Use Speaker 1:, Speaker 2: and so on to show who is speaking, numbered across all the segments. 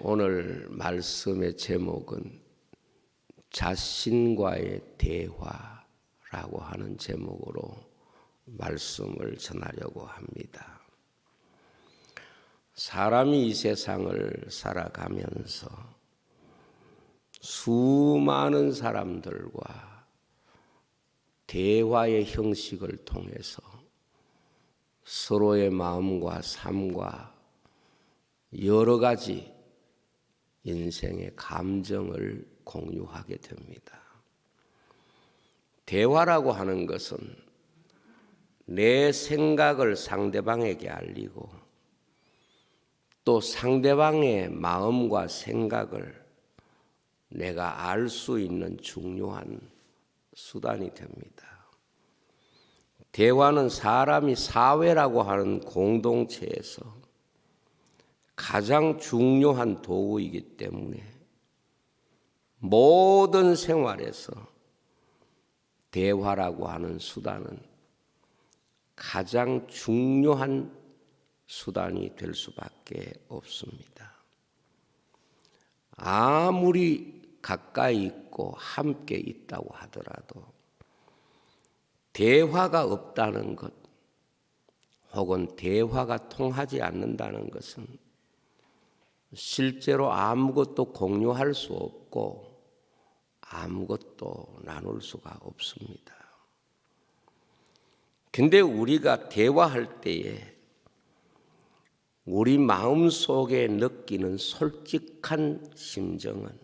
Speaker 1: 오늘 말씀의 제목은 자신과의 대화라고 하는 제목으로 말씀을 전하려고 합니다. 사람이 이 세상을 살아가면서 수많은 사람들과 대화의 형식을 통해서 서로의 마음과 삶과 여러 가지 인생의 감정을 공유하게 됩니다. 대화라고 하는 것은 내 생각을 상대방에게 알리고 또 상대방의 마음과 생각을 내가 알 수 있는 중요한 수단이 됩니다. 대화는 사람이 사회라고 하는 공동체에서 가장 중요한 도구이기 때문에 모든 생활에서 대화라고 하는 수단은 가장 중요한 수단이 될 수밖에 없습니다. 아무리 가까이 있고 함께 있다고 하더라도 대화가 없다는 것 혹은 대화가 통하지 않는다는 것은 실제로 아무것도 공유할 수 없고 아무것도 나눌 수가 없습니다. 근데 우리가 대화할 때에 우리 마음속에 느끼는 솔직한 심정은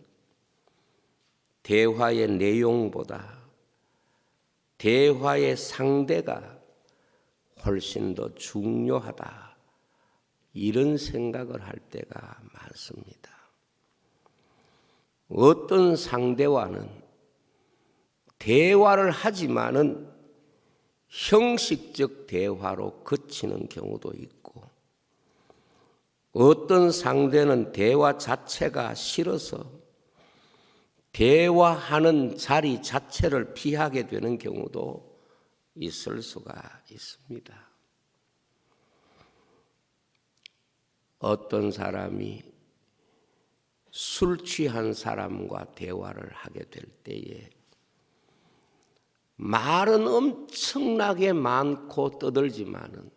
Speaker 1: 대화의 내용보다 대화의 상대가 훨씬 더 중요하다. 이런 생각을 할 때가 많습니다. 어떤 상대와는 대화를 하지만은 형식적 대화로 그치는 경우도 있고 어떤 상대는 대화 자체가 싫어서 대화하는 자리 자체를 피하게 되는 경우도 있을 수가 있습니다. 어떤 사람이 술 취한 사람과 대화를 하게 될 때에 말은 엄청나게 많고 떠들지만은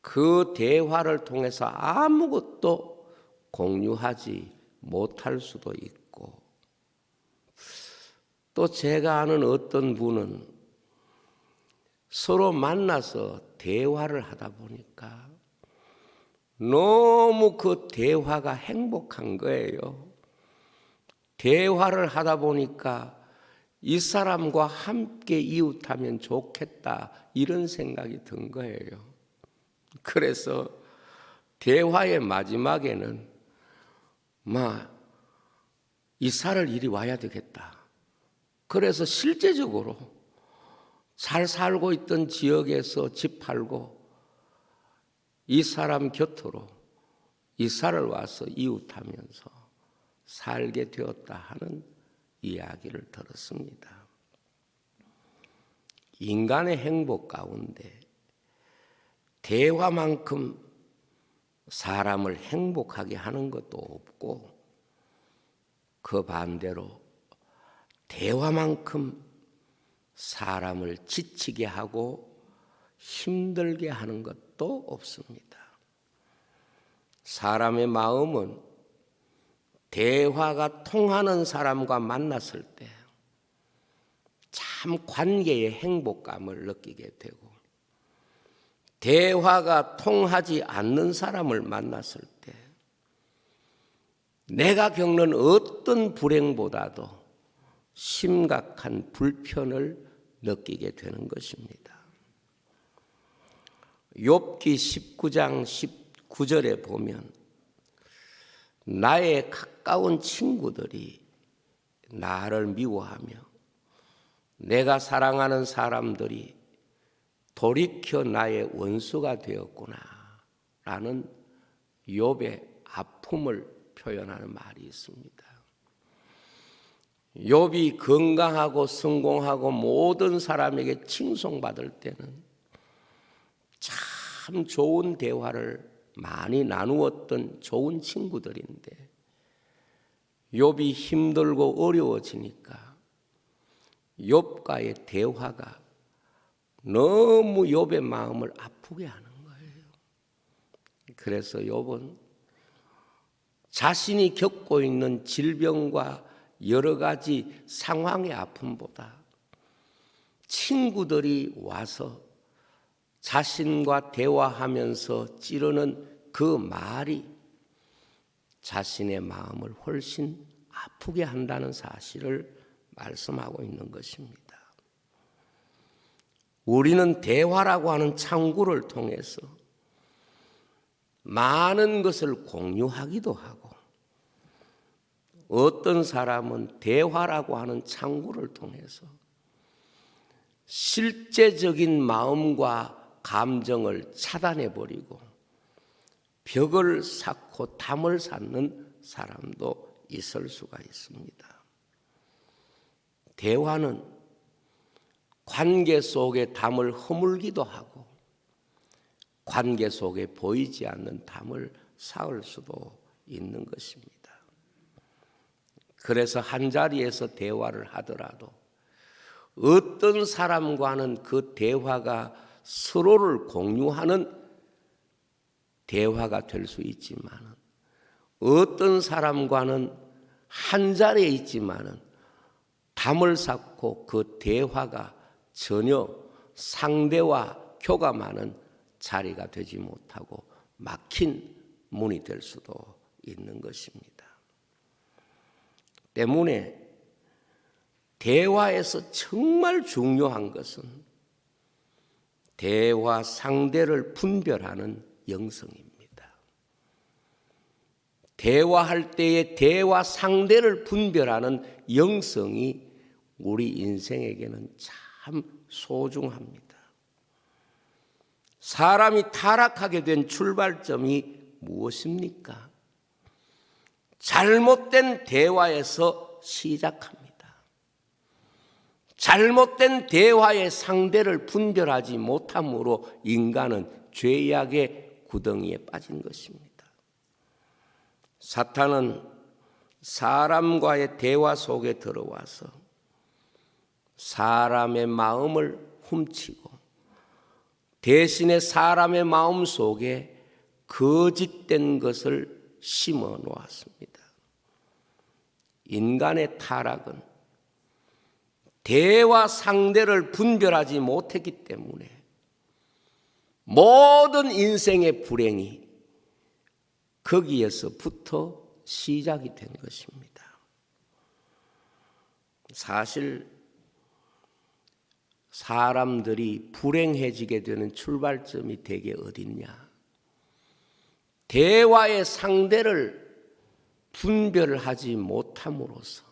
Speaker 1: 그 대화를 통해서 아무것도 공유하지 못할 수도 있고 또 제가 아는 어떤 분은 서로 만나서 대화를 하다 보니까 너무 그 대화가 행복한 거예요. 대화를 하다 보니까 이 사람과 함께 이웃하면 좋겠다 이런 생각이 든 거예요. 그래서 대화의 마지막에는 이사를 이리 와야 되겠다. 그래서 실제적으로 잘 살고 있던 지역에서 집 팔고 이 사람 곁으로 이사를 와서 이웃하면서 살게 되었다 하는 이야기를 들었습니다. 인간의 행복 가운데 대화만큼 사람을 행복하게 하는 것도 없고 그 반대로 대화만큼 사람을 지치게 하고 힘들게 하는 것도 없습니다. 사람의 마음은 대화가 통하는 사람과 만났을 때 참 관계의 행복감을 느끼게 되고 대화가 통하지 않는 사람을 만났을 때 내가 겪는 어떤 불행보다도 심각한 불편을 느끼게 되는 것입니다. 욥기 19장 19절에 보면 나의 가까운 친구들이 나를 미워하며 내가 사랑하는 사람들이 돌이켜 나의 원수가 되었구나 라는 욥의 아픔을 표현하는 말이 있습니다. 욥이 건강하고 성공하고 모든 사람에게 칭송받을 때는 참 좋은 대화를 많이 나누었던 좋은 친구들인데 욥이 힘들고 어려워지니까 욥과의 대화가 너무 욥의 마음을 아프게 하는 거예요. 그래서 욥은 자신이 겪고 있는 질병과 여러 가지 상황의 아픔보다 친구들이 와서 자신과 대화하면서 찌르는 그 말이 자신의 마음을 훨씬 아프게 한다는 사실을 말씀하고 있는 것입니다. 우리는 대화라고 하는 창구를 통해서 많은 것을 공유하기도 하고 어떤 사람은 대화라고 하는 창구를 통해서 실제적인 마음과 감정을 차단해버리고 벽을 쌓고 담을 쌓는 사람도 있을 수가 있습니다. 대화는 관계 속의 담을 허물기도 하고 관계 속에 보이지 않는 담을 쌓을 수도 있는 것입니다. 그래서 한자리에서 대화를 하더라도 어떤 사람과는 그 대화가 서로를 공유하는 대화가 될 수 있지만 어떤 사람과는 한자리에 있지만 담을 쌓고 그 대화가 전혀 상대와 교감하는 자리가 되지 못하고 막힌 문이 될 수도 있는 것입니다. 때문에 대화에서 정말 중요한 것은 대화 상대를 분별하는 영성입니다. 대화할 때의 대화 상대를 분별하는 영성이 우리 인생에게는 참 소중합니다. 사람이 타락하게 된 출발점이 무엇입니까? 잘못된 대화에서 시작합니다. 잘못된 대화의 상대를 분별하지 못함으로 인간은 죄악의 구덩이에 빠진 것입니다. 사탄은 사람과의 대화 속에 들어와서 사람의 마음을 훔치고 대신에 사람의 마음 속에 거짓된 것을 심어 놓았습니다. 인간의 타락은 대화 상대를 분별하지 못했기 때문에 모든 인생의 불행이 거기에서부터 시작이 된 것입니다. 사실 사람들이 불행해지게 되는 출발점이 대개 어딨냐? 대화의 상대를 분별하지 못함으로써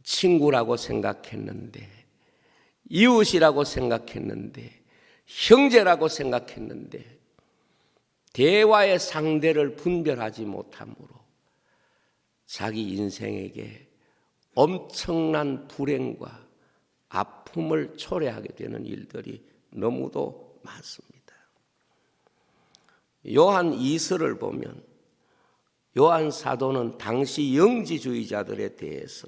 Speaker 1: 친구라고 생각했는데, 이웃이라고 생각했는데, 형제라고 생각했는데 대화의 상대를 분별하지 못함으로 자기 인생에게 엄청난 불행과 아픔을 초래하게 되는 일들이 너무도 많습니다. 요한 2서를 보면 요한 사도는 당시 영지주의자들에 대해서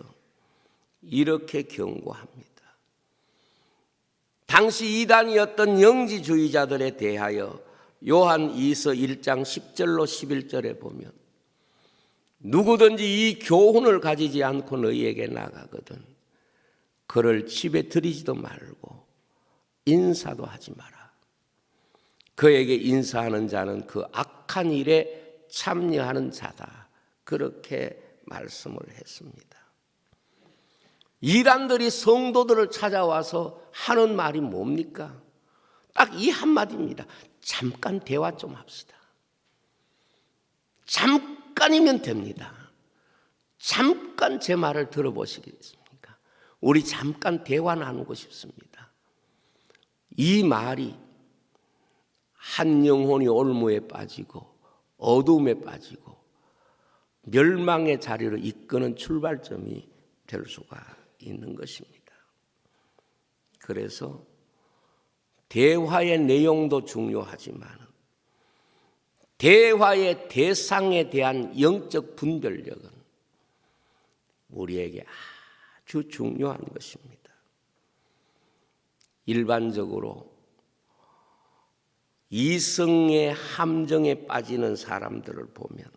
Speaker 1: 이렇게 경고합니다. 당시 이단이었던 영지주의자들에 대하여 요한 2서 1장 10절로 11절에 보면 누구든지 이 교훈을 가지지 않고 너희에게 나가거든 그를 집에 들이지도 말고 인사도 하지 마라. 그에게 인사하는 자는 그 악한 일에 참여하는 자다. 그렇게 말씀을 했습니다. 이단들이 성도들을 찾아와서 하는 말이 뭡니까? 딱 이 한마디입니다. 잠깐 대화 좀 합시다. 잠깐이면 됩니다. 잠깐 제 말을 들어보시겠습니까? 우리 잠깐 대화 나누고 싶습니다. 이 말이 한 영혼이 올무에 빠지고 어두움에 빠지고 멸망의 자리로 이끄는 출발점이 될 수가 있는 것입니다. 그래서 대화의 내용도 중요하지만 대화의 대상에 대한 영적 분별력은 우리에게 아주 중요한 것입니다. 일반적으로 이성의 함정에 빠지는 사람들을 보면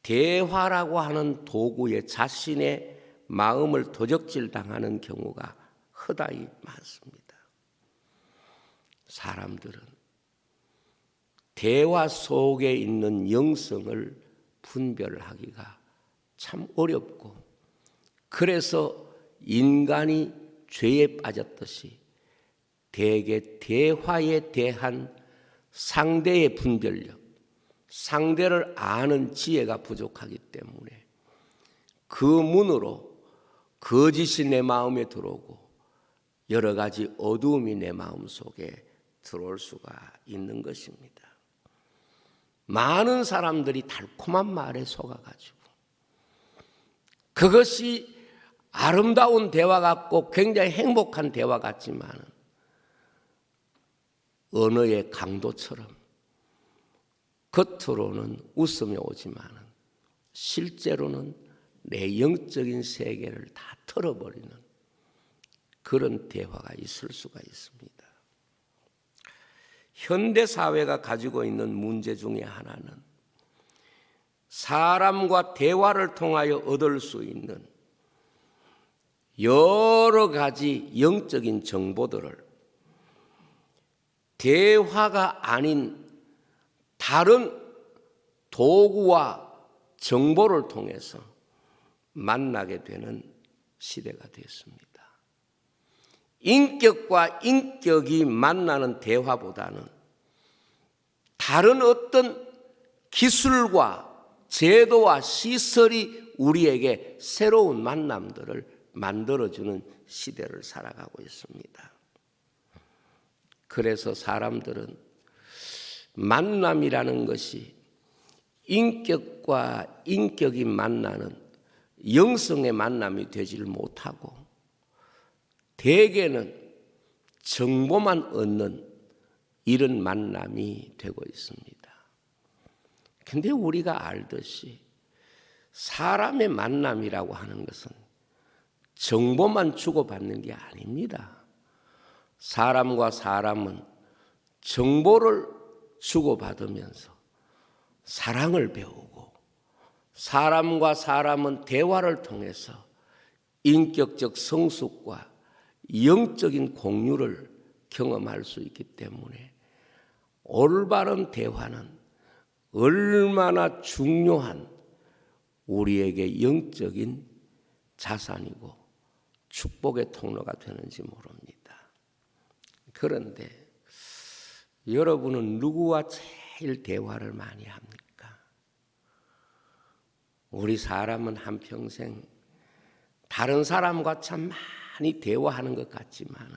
Speaker 1: 대화라고 하는 도구에 자신의 마음을 도적질 당하는 경우가 허다히 많습니다. 사람들은 대화 속에 있는 영성을 분별하기가 참 어렵고, 그래서 인간이 죄에 빠졌듯이 대개 대화에 대한 상대의 분별력, 상대를 아는 지혜가 부족하기 때문에 그 문으로 거짓이 내 마음에 들어오고 여러 가지 어두움이 내 마음 속에 들어올 수가 있는 것입니다. 많은 사람들이 달콤한 말에 속아가지고 그것이 아름다운 대화 같고 굉장히 행복한 대화 같지만 언어의 강도처럼 겉으로는 웃음이 오지만 실제로는 내 영적인 세계를 다 털어버리는 그런 대화가 있을 수가 있습니다. 현대 사회가 가지고 있는 문제 중에 하나는 사람과 대화를 통하여 얻을 수 있는 여러 가지 영적인 정보들을 대화가 아닌 다른 도구와 정보를 통해서 만나게 되는 시대가 됐습니다. 인격과 인격이 만나는 대화보다는 다른 어떤 기술과 제도와 시설이 우리에게 새로운 만남들을 만들어주는 시대를 살아가고 있습니다. 그래서 사람들은 만남이라는 것이 인격과 인격이 만나는 영성의 만남이 되질 못하고 대개는 정보만 얻는 이런 만남이 되고 있습니다. 그런데 우리가 알듯이 사람의 만남이라고 하는 것은 정보만 주고받는 게 아닙니다. 사람과 사람은 정보를 주고받으면서 사랑을 배우고, 사람과 사람은 대화를 통해서 인격적 성숙과 영적인 공유를 경험할 수 있기 때문에 올바른 대화는 얼마나 중요한 우리에게 영적인 자산이고 축복의 통로가 되는지 모릅니다. 그런데 여러분은 누구와 제일 대화를 많이 합니까? 우리 사람은 한평생 다른 사람과 참 많이 대화하는 것 같지만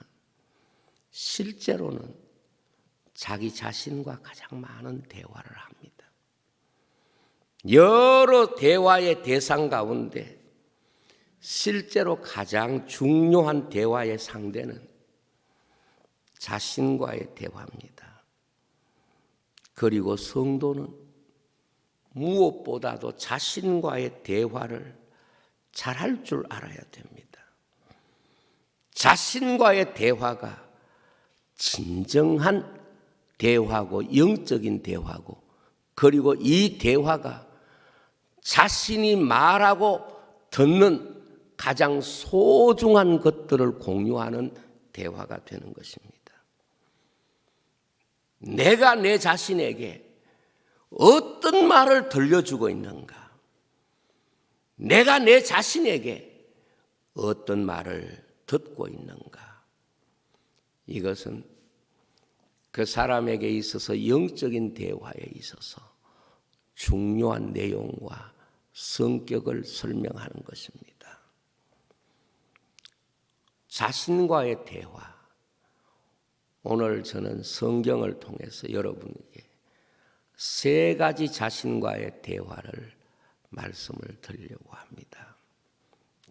Speaker 1: 실제로는 자기 자신과 가장 많은 대화를 합니다. 여러 대화의 대상 가운데 실제로 가장 중요한 대화의 상대는 자신과의 대화입니다. 그리고 성도는 무엇보다도 자신과의 대화를 잘할 줄 알아야 됩니다. 자신과의 대화가 진정한 대화고 영적인 대화고, 그리고 이 대화가 자신이 말하고 듣는 가장 소중한 것들을 공유하는 대화가 되는 것입니다. 내가 내 자신에게 어떤 말을 들려주고 있는가? 내가 내 자신에게 어떤 말을 듣고 있는가? 이것은 그 사람에게 있어서 영적인 대화에 있어서 중요한 내용과 성격을 설명하는 것입니다. 자신과의 대화. 오늘 저는 성경을 통해서 여러분에게 세 가지 자신과의 대화를 말씀을 드리려고 합니다.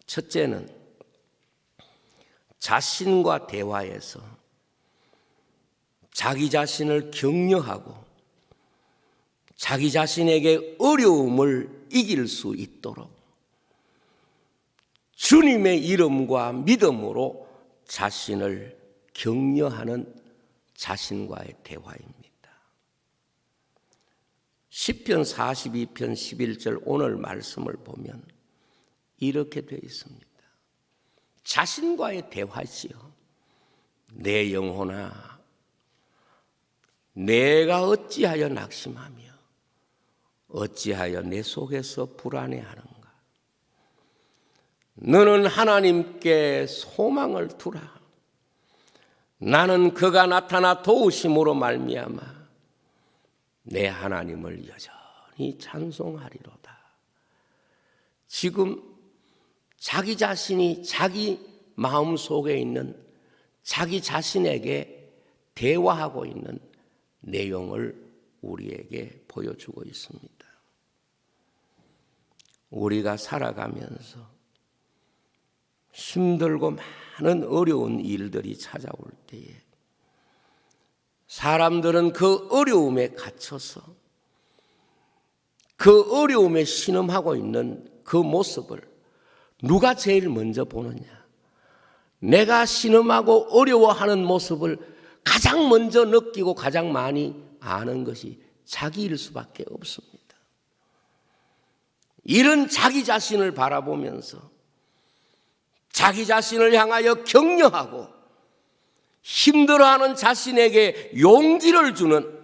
Speaker 1: 첫째는 자신과 대화에서 자기 자신을 격려하고 자기 자신에게 어려움을 이길 수 있도록 주님의 이름과 믿음으로 자신을 격려하는 자신과의 대화입니다. 시편 42편 11절 오늘 말씀을 보면 이렇게 되어 있습니다. 자신과의 대화지요. 내 영혼아, 내가 어찌하여 낙심하며 어찌하여 내 속에서 불안해하는가. 너는 하나님께 소망을 두라. 나는 그가 나타나 도우심으로 말미암아 내 하나님을 여전히 찬송하리로다. 지금 자기 자신이 자기 마음속에 있는 자기 자신에게 대화하고 있는 내용을 우리에게 보여주고 있습니다. 우리가 살아가면서 힘들고 많은 어려운 일들이 찾아올 때에 사람들은 그 어려움에 갇혀서 그 어려움에 신음하고 있는 그 모습을 누가 제일 먼저 보느냐? 내가 신음하고 어려워하는 모습을 가장 먼저 느끼고 가장 많이 아는 것이 자기일 수밖에 없습니다. 이런 자기 자신을 바라보면서 자기 자신을 향하여 격려하고 힘들어하는 자신에게 용기를 주는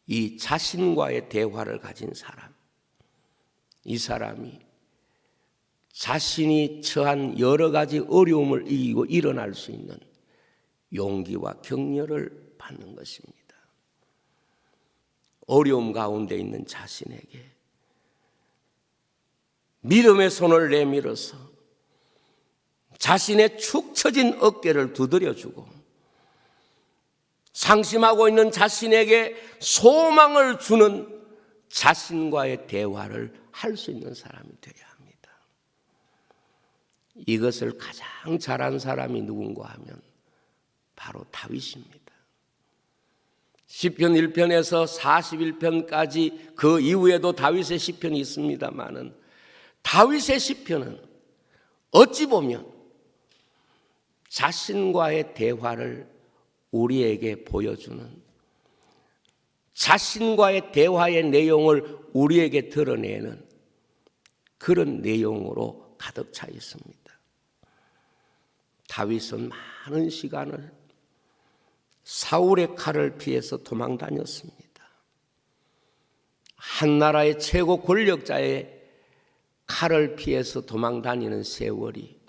Speaker 1: 이 자신과의 대화를 가진 사람, 이 사람이 자신이 처한 여러 가지 어려움을 이기고 일어날 수 있는 용기와 격려를 받는 것입니다. 어려움 가운데 있는 자신에게 믿음의 손을 내밀어서 자신의 축 처진 어깨를 두드려주고 상심하고 있는 자신에게 소망을 주는 자신과의 대화를 할 수 있는 사람이 되어야 합니다. 이것을 가장 잘한 사람이 누군가 하면 바로 다윗입니다. 시편 1편에서 41편까지 그 이후에도 다윗의 시편이 있습니다마는 다윗의 시편은 어찌 보면 자신과의 대화를 우리에게 보여주는, 자신과의 대화의 내용을 우리에게 드러내는 그런 내용으로 가득 차 있습니다. 다윗은 많은 시간을 사울의 칼을 피해서 도망 다녔습니다. 한 나라의 최고 권력자의 칼을 피해서 도망 다니는 세월이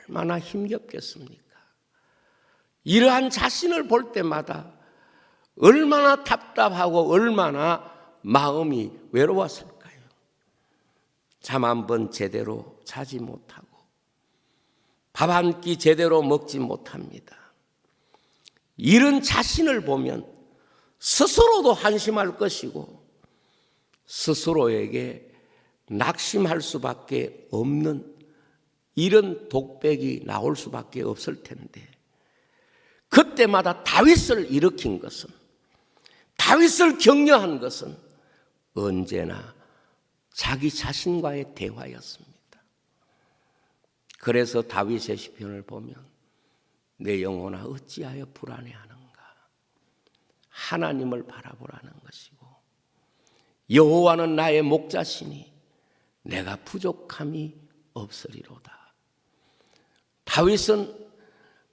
Speaker 1: 얼마나 힘겹겠습니까? 이러한 자신을 볼 때마다 얼마나 답답하고 얼마나 마음이 외로웠을까요? 잠 한 번 제대로 자지 못하고 밥 한 끼 제대로 먹지 못합니다. 이런 자신을 보면 스스로도 한심할 것이고 스스로에게 낙심할 수밖에 없는 이런 독백이 나올 수밖에 없을 텐데, 그때마다 다윗을 일으킨 것은, 다윗을 격려한 것은 언제나 자기 자신과의 대화였습니다. 그래서 다윗의 시편을 보면 내 영혼아 어찌하여 불안해하는가, 하나님을 바라보라는 것이고, 여호와는 나의 목자시니 내가 부족함이 없으리로다. 다윗은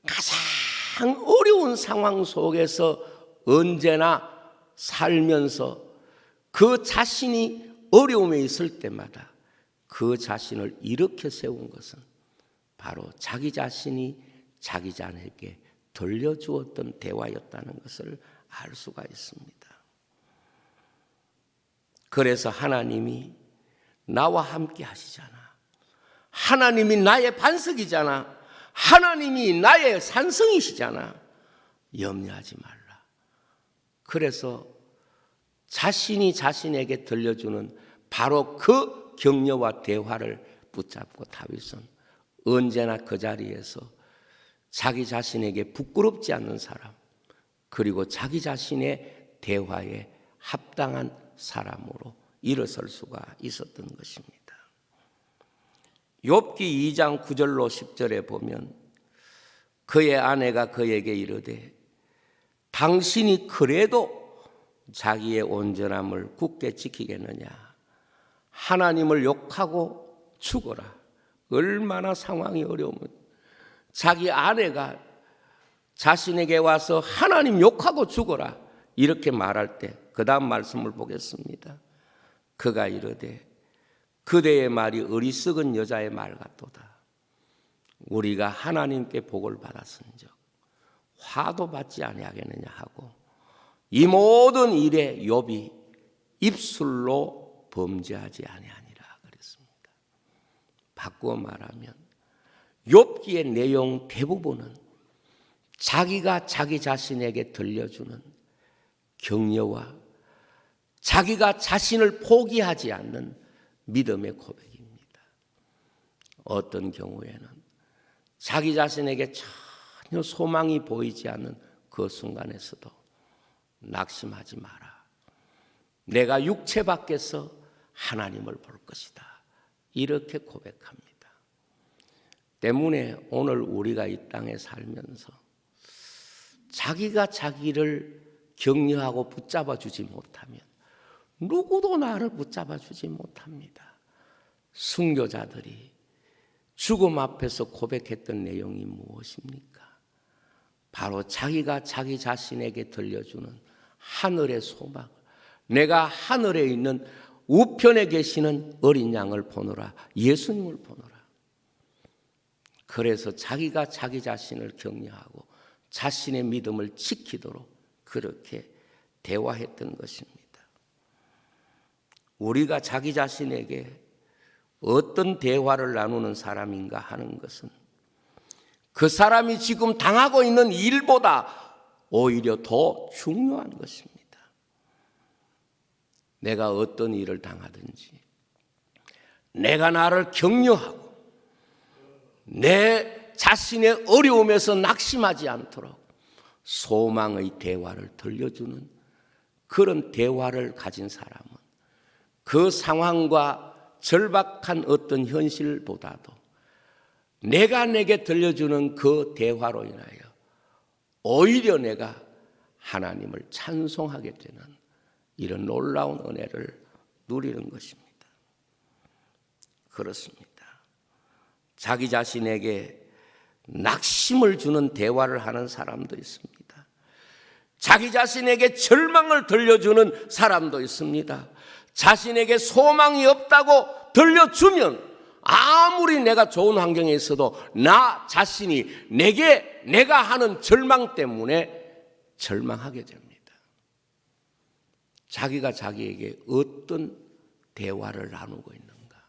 Speaker 1: 가장 어려운 상황 속에서 언제나 살면서 그 자신이 어려움에 있을 때마다 그 자신을 일으켜 세운 것은 바로 자기 자신이 자기 자신에게 들려주었던 대화였다는 것을 알 수가 있습니다. 그래서 하나님이 나와 함께 하시잖아. 하나님이 나의 반석이잖아. 하나님이 나의 산성이시잖아. 염려하지 말라. 그래서 자신이 자신에게 들려주는 바로 그 격려와 대화를 붙잡고 다윗은 언제나 그 자리에서 자기 자신에게 부끄럽지 않는 사람, 그리고 자기 자신의 대화에 합당한 사람으로 일어설 수가 있었던 것입니다. 욥기 2장 9절로 10절에 보면 그의 아내가 그에게 이르되 당신이 그래도 자기의 온전함을 굳게 지키겠느냐? 하나님을 욕하고 죽어라. 얼마나 상황이 어려우면 자기 아내가 자신에게 와서 하나님 욕하고 죽어라 이렇게 말할 때 그 다음 말씀을 보겠습니다. 그가 이르되 그대의 말이 어리석은 여자의 말 같도다. 우리가 하나님께 복을 받았은즉 화도 받지 아니하겠느냐 하고 이 모든 일에 욥이 입술로 범죄하지 아니하니라 그랬습니다. 바꾸어 말하면 욥기의 내용 대부분은 자기가 자기 자신에게 들려주는 격려와 자기가 자신을 포기하지 않는 믿음의 고백입니다. 어떤 경우에는 자기 자신에게 전혀 소망이 보이지 않는 그 순간에서도 낙심하지 마라. 내가 육체 밖에서 하나님을 볼 것이다. 이렇게 고백합니다. 때문에 오늘 우리가 이 땅에 살면서 자기가 자기를 격려하고 붙잡아 주지 못하면 누구도 나를 붙잡아 주지 못합니다. 순교자들이 죽음 앞에서 고백했던 내용이 무엇입니까? 바로 자기가 자기 자신에게 들려주는 하늘의 소망, 내가 하늘에 있는 우편에 계시는 어린 양을 보노라, 예수님을 보노라. 그래서 자기가 자기 자신을 격려하고 자신의 믿음을 지키도록 그렇게 대화했던 것입니다. 우리가 자기 자신에게 어떤 대화를 나누는 사람인가 하는 것은 그 사람이 지금 당하고 있는 일보다 오히려 더 중요한 것입니다. 내가 어떤 일을 당하든지 내가 나를 격려하고 내 자신의 어려움에서 낙심하지 않도록 소망의 대화를 들려주는 그런 대화를 가진 사람은 그 상황과 절박한 어떤 현실보다도 내가 내게 들려주는 그 대화로 인하여 오히려 내가 하나님을 찬송하게 되는 이런 놀라운 은혜를 누리는 것입니다. 그렇습니다. 자기 자신에게 낙심을 주는 대화를 하는 사람도 있습니다. 자기 자신에게 절망을 들려주는 사람도 있습니다. 자신에게 소망이 없다고 들려주면 아무리 내가 좋은 환경에 있어도 나 자신이 내가 하는 절망 때문에 절망하게 됩니다. 자기가 자기에게 어떤 대화를 나누고 있는가,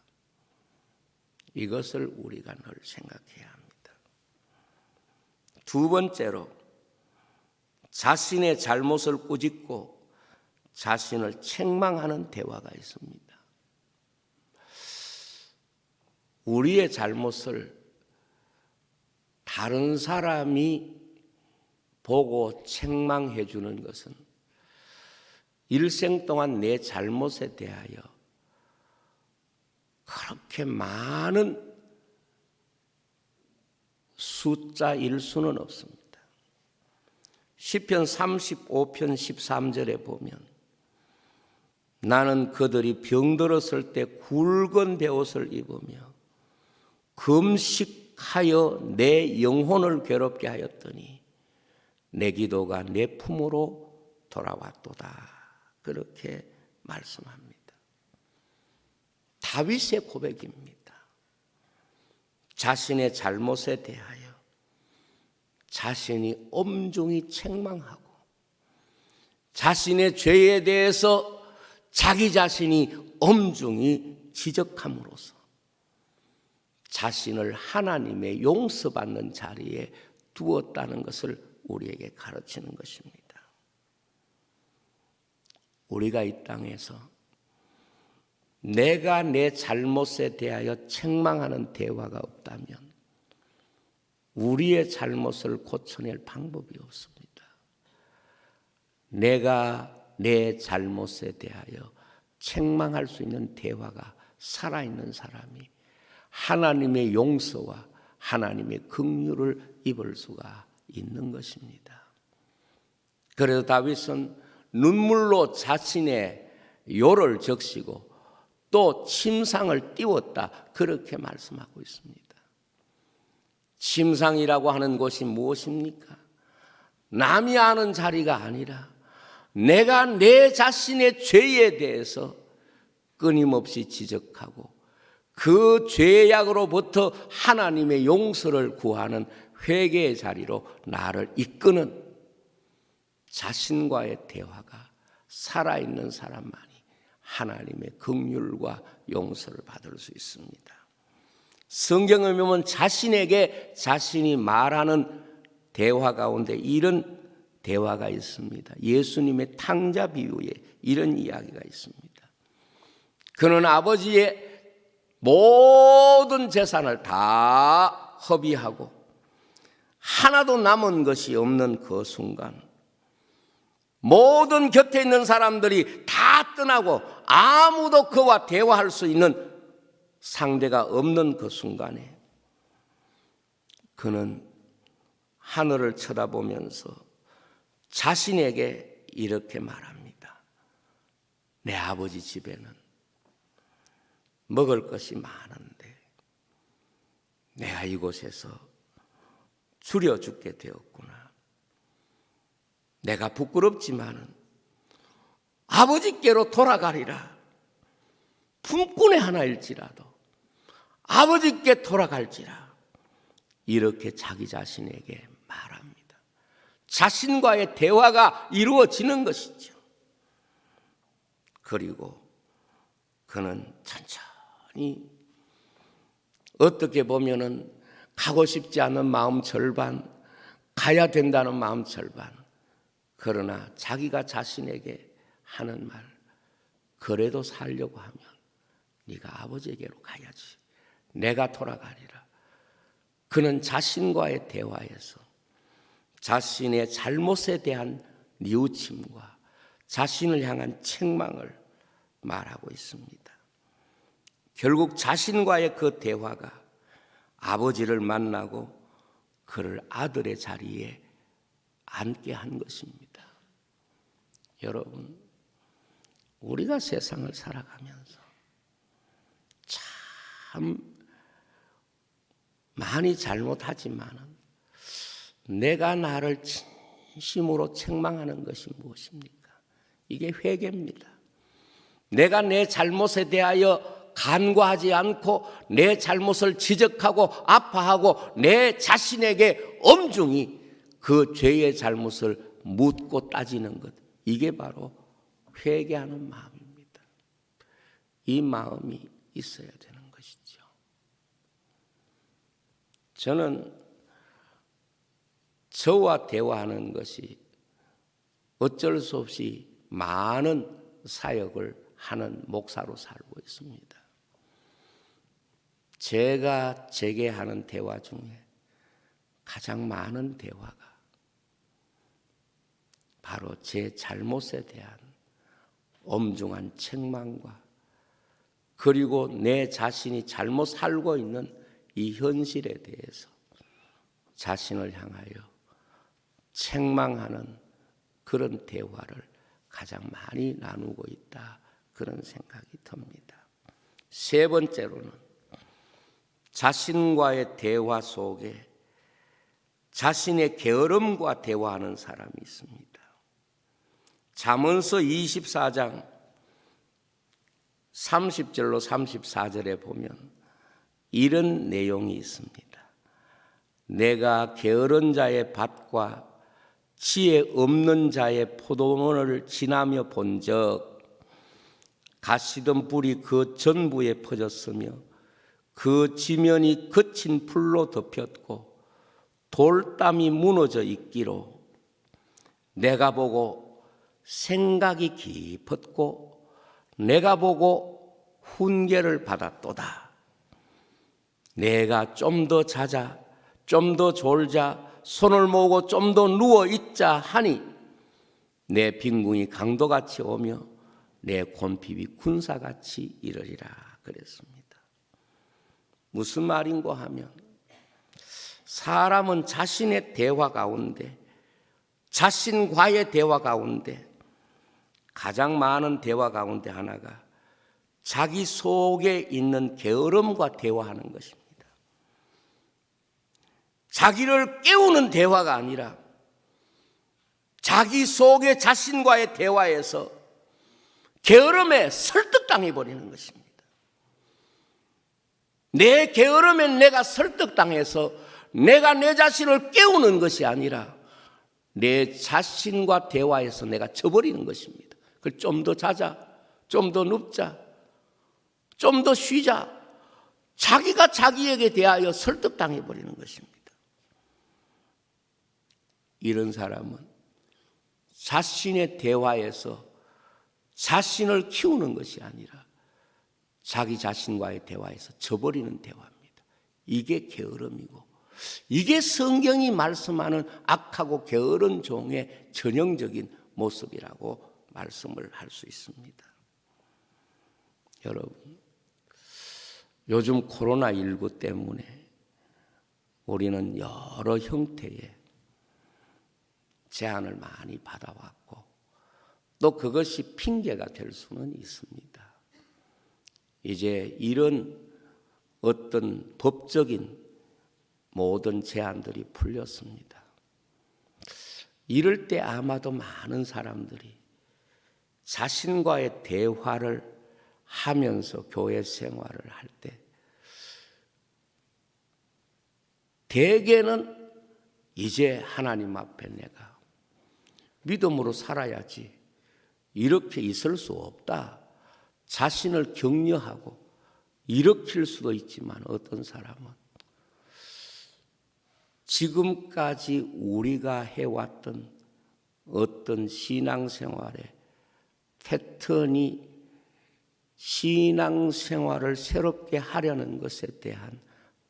Speaker 1: 이것을 우리가 늘 생각해야 합니다. 두 번째로 자신의 잘못을 꾸짖고 자신을 책망하는 대화가 있습니다. 우리의 잘못을 다른 사람이 보고 책망해 주는 것은 일생 동안 내 잘못에 대하여 그렇게 많은 숫자일 수는 없습니다. 시편 35편 13절에 보면 나는 그들이 병들었을 때 굵은 베옷을 입으며 금식하여 내 영혼을 괴롭게 하였더니 내 기도가 내 품으로 돌아왔도다. 그렇게 말씀합니다. 다윗의 고백입니다. 자신의 잘못에 대하여 자신이 엄중히 책망하고 자신의 죄에 대해서 자기 자신이 엄중히 지적함으로써 자신을 하나님의 용서받는 자리에 두었다는 것을 우리에게 가르치는 것입니다. 우리가 이 땅에서 내가 내 잘못에 대하여 책망하는 대화가 없다면 우리의 잘못을 고쳐낼 방법이 없습니다. 내가 내 잘못에 대하여 책망할 수 있는 대화가 살아있는 사람이 하나님의 용서와 하나님의 긍휼을 입을 수가 있는 것입니다. 그래서 다윗은 눈물로 자신의 요를 적시고 또 침상을 띄웠다, 그렇게 말씀하고 있습니다. 침상이라고 하는 것이 무엇입니까? 남이 아는 자리가 아니라 내가 내 자신의 죄에 대해서 끊임없이 지적하고 그 죄악으로부터 하나님의 용서를 구하는 회개의 자리로 나를 이끄는 자신과의 대화가 살아있는 사람만이 하나님의 긍휼과 용서를 받을 수 있습니다. 성경을 보면 자신에게 자신이 말하는 대화 가운데 이런 대화가 있습니다. 예수님의 탕자 비유에 이런 이야기가 있습니다. 그는 아버지의 모든 재산을 다 허비하고 하나도 남은 것이 없는 그 순간, 모든 곁에 있는 사람들이 다 떠나고 아무도 그와 대화할 수 있는 상대가 없는 그 순간에 그는 하늘을 쳐다보면서 자신에게 이렇게 말합니다. 내 아버지 집에는 먹을 것이 많은데 내가 이곳에서 줄여 죽게 되었구나. 내가 부끄럽지만은 아버지께로 돌아가리라. 품꾼의 하나일지라도 아버지께 돌아갈지라. 이렇게 자기 자신에게 말합니다. 자신과의 대화가 이루어지는 것이죠. 그리고 그는 천천히, 어떻게 보면은 가고 싶지 않은 마음 절반, 가야 된다는 마음 절반, 그러나 자기가 자신에게 하는 말, 그래도 살려고 하면 네가 아버지에게로 가야지, 내가 돌아가리라. 그는 자신과의 대화에서 자신의 잘못에 대한 뉘우침과 자신을 향한 책망을 말하고 있습니다. 결국 자신과의 그 대화가 아버지를 만나고 그를 아들의 자리에 앉게 한 것입니다. 여러분, 우리가 세상을 살아가면서 참 많이 잘못하지만은 내가 나를 진심으로 책망하는 것이 무엇입니까? 이게 회개입니다. 내가 내 잘못에 대하여 간과하지 않고 내 잘못을 지적하고 아파하고 내 자신에게 엄중히 그 죄의 잘못을 묻고 따지는 것, 이게 바로 회개하는 마음입니다. 이 마음이 있어야 되는 것이죠. 저는 저와 대화하는 것이 어쩔 수 없이 많은 사역을 하는 목사로 살고 있습니다. 제가 제게 하는 대화 중에 가장 많은 대화가 바로 제 잘못에 대한 엄중한 책망과 그리고 내 자신이 잘못 살고 있는 이 현실에 대해서 자신을 향하여 책망하는 그런 대화를 가장 많이 나누고 있다, 그런 생각이 듭니다. 세 번째로는 자신과의 대화 속에 자신의 게으름과 대화하는 사람이 있습니다. 잠언서 24장 30절로 34절에 보면 이런 내용이 있습니다. 내가 게으른 자의 밭과 지혜 없는 자의 포도원을 지나며 본적 가시던 뿔이 그 전부에 퍼졌으며 그 지면이 거친 풀로 덮였고 돌담이 무너져 있기로 내가 보고 생각이 깊었고 내가 보고 훈계를 받았도다. 내가 좀 더 자자, 좀 더 졸자, 손을 모으고 좀 더 누워 있자 하니 내 빈궁이 강도같이 오며 내 곤핍이 군사같이 이르리라 그랬습니다. 무슨 말인고 하면 사람은 자신의 대화 가운데, 자신과의 대화 가운데 가장 많은 대화 가운데 하나가 자기 속에 있는 게으름과 대화하는 것입니다. 자기를 깨우는 대화가 아니라 자기 속의 자신과의 대화에서 게으름에 설득당해 버리는 것입니다. 내 게으름에 내가 설득당해서 내가 내 자신을 깨우는 것이 아니라 내 자신과 대화에서 내가 져버리는 것입니다. 좀 더 자자, 좀 더 눕자, 좀 더 쉬자. 자기가 자기에게 대하여 설득당해 버리는 것입니다. 이런 사람은 자신의 대화에서 자신을 키우는 것이 아니라 자기 자신과의 대화에서 져버리는 대화입니다. 이게 게으름이고, 이게 성경이 말씀하는 악하고 게으른 종의 전형적인 모습이라고 말씀을 할 수 있습니다. 여러분, 요즘 코로나19 때문에 우리는 여러 형태의 제한을 많이 받아왔고 또 그것이 핑계가 될 수는 있습니다. 이제 이런 어떤 법적인 모든 제한들이 풀렸습니다. 이럴 때 아마도 많은 사람들이 자신과의 대화를 하면서 교회 생활을 할 때 대개는 이제 하나님 앞에 내가 믿음으로 살아야지 이렇게 있을 수 없다. 자신을 격려하고 일으킬 수도 있지만 어떤 사람은 지금까지 우리가 해왔던 어떤 신앙생활의 패턴이 신앙생활을 새롭게 하려는 것에 대한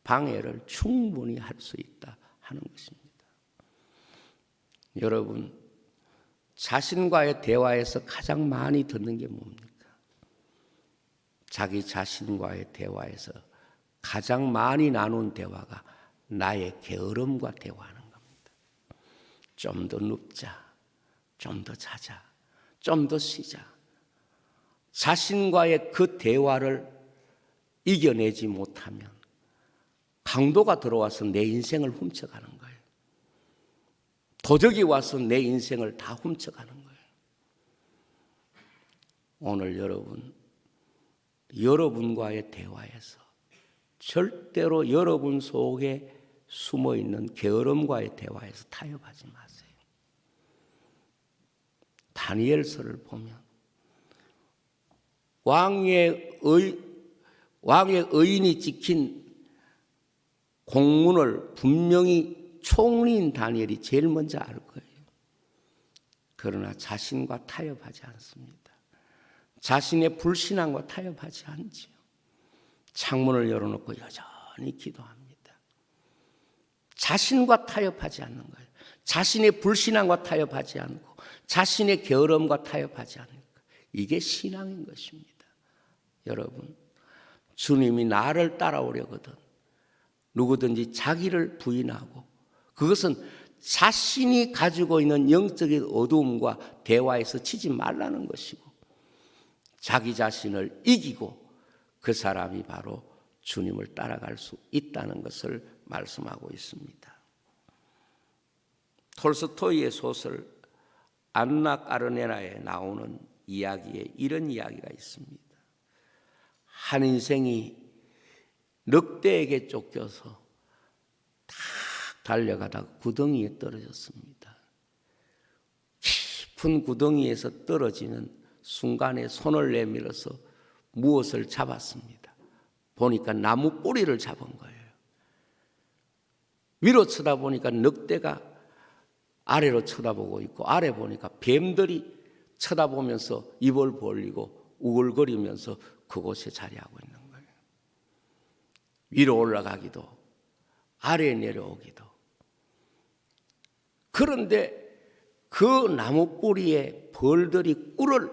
Speaker 1: 방해를 충분히 할 수 있다 하는 것입니다. 여러분, 자신과의 대화에서 가장 많이 듣는 게 뭡니까? 자기 자신과의 대화에서 가장 많이 나눈 대화가 나의 게으름과 대화하는 겁니다. 좀 더 눕자, 좀 더 자자, 좀 더 쉬자. 자신과의 그 대화를 이겨내지 못하면 강도가 들어와서 내 인생을 훔쳐가는 거예요. 도적이 와서 내 인생을 다 훔쳐가는 거예요. 오늘 여러분과의 대화에서 절대로 여러분 속에 숨어있는 게으름과의 대화에서 타협하지 마세요. 다니엘서를 보면 왕의 의인이 지킨 공문을 분명히 총리인 다니엘이 제일 먼저 알 거예요. 그러나 자신과 타협하지 않습니다. 자신의 불신앙과 타협하지 않지요. 창문을 열어놓고 여전히 기도합니다. 자신과 타협하지 않는 거예요. 자신의 불신앙과 타협하지 않고 자신의 게으름과 타협하지 않는 거예요. 이게 신앙인 것입니다. 여러분, 주님이 나를 따라오려거든 누구든지 자기를 부인하고, 그것은 자신이 가지고 있는 영적인 어두움과 대화에서 치지 말라는 것이고, 자기 자신을 이기고 그 사람이 바로 주님을 따라갈 수 있다는 것을 말씀하고 있습니다. 톨스토이의 소설 안나 까르네나에 나오는 이야기에 이런 이야기가 있습니다. 한 인생이 늑대에게 쫓겨서 탁 달려가다가 구덩이에 떨어졌습니다. 깊은 구덩이에서 떨어지는 순간에 손을 내밀어서 무엇을 잡았습니다. 보니까 나무 뿌리를 잡은 거예요. 위로 쳐다보니까 늑대가 아래로 쳐다보고 있고, 아래 보니까 뱀들이 쳐다보면서 입을 벌리고 우글거리면서 그곳에 자리하고 있는 거예요. 위로 올라가기도 아래에 내려오기도. 그런데 그 나무 뿌리에 벌들이 꿀을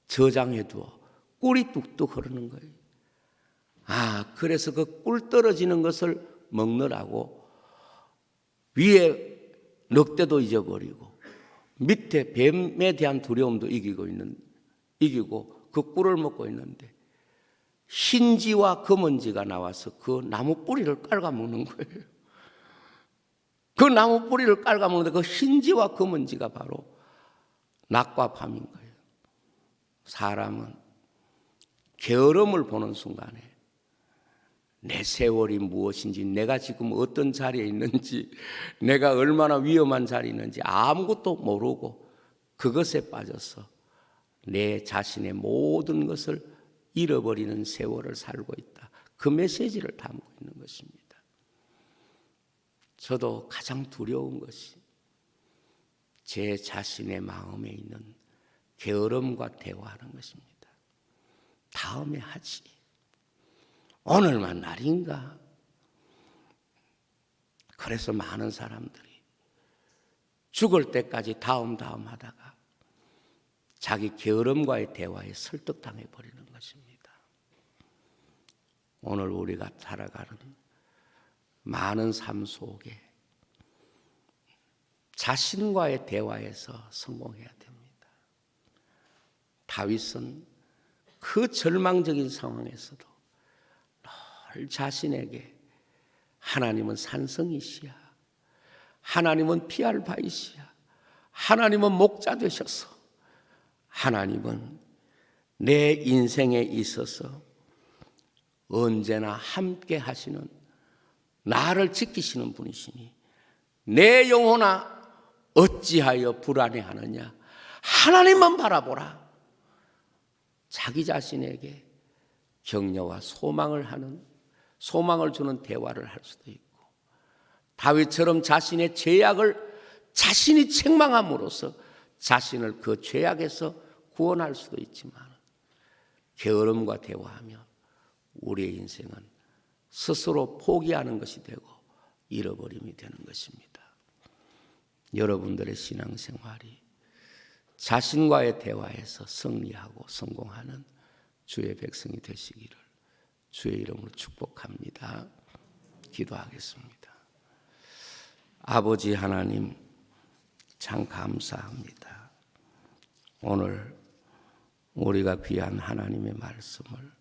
Speaker 1: 저장해 두어 꿀이 뚝뚝 흐르는 거예요. 그래서 그 꿀 떨어지는 것을 먹느라고 위에 늑대도 잊어버리고 밑에 뱀에 대한 두려움도 이기고 그 꿀을 먹고 있는데 흰지와 검은지가 나와서 그 나무 뿌리를 깔아먹는 거예요. 그 나무 뿌리를 깔아먹는데 그 흰지와 검은지가 바로 낮과 밤인 거예요. 사람은 게으름을 보는 순간에 내 세월이 무엇인지, 내가 지금 어떤 자리에 있는지, 내가 얼마나 위험한 자리에 있는지 아무것도 모르고 그것에 빠져서 내 자신의 모든 것을 잃어버리는 세월을 살고 있다. 그 메시지를 담고 있는 것입니다. 저도 가장 두려운 것이 제 자신의 마음에 있는 게으름과 대화하는 것입니다. 다음에 하지. 오늘만 날인가? 그래서 많은 사람들이 죽을 때까지 다음 하다가 자기 게으름과의 대화에 설득당해 버리는 것입니다. 오늘 우리가 살아가는 많은 삶 속에 자신과의 대화에서 성공해야 됩니다. 다윗은 그 절망적인 상황에서도 늘 자신에게 하나님은 산성이시야, 하나님은 피할 바이시야, 하나님은 목자 되셔서 하나님은 내 인생에 있어서 언제나 함께 하시는, 나를 지키시는 분이시니 내 영혼아 어찌하여 불안해하느냐, 하나님만 바라보라. 자기 자신에게 격려와 소망을 주는 대화를 할 수도 있고, 다윗처럼 자신의 죄악을 자신이 책망함으로써 자신을 그 죄악에서 구원할 수도 있지만, 게으름과 대화하며 우리의 인생은 스스로 포기하는 것이 되고 잃어버림이 되는 것입니다. 여러분들의 신앙생활이 자신과의 대화에서 승리하고 성공하는 주의 백성이 되시기를 주의 이름으로 축복합니다. 기도하겠습니다. 아버지 하나님, 참 감사합니다. 오늘 우리가 귀한 하나님의 말씀을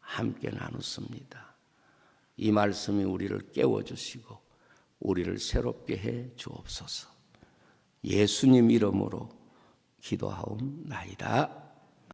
Speaker 1: 함께 나눴습니다. 이 말씀이 우리를 깨워주시고 우리를 새롭게 해 주옵소서. 예수님 이름으로 기도하옵나이다.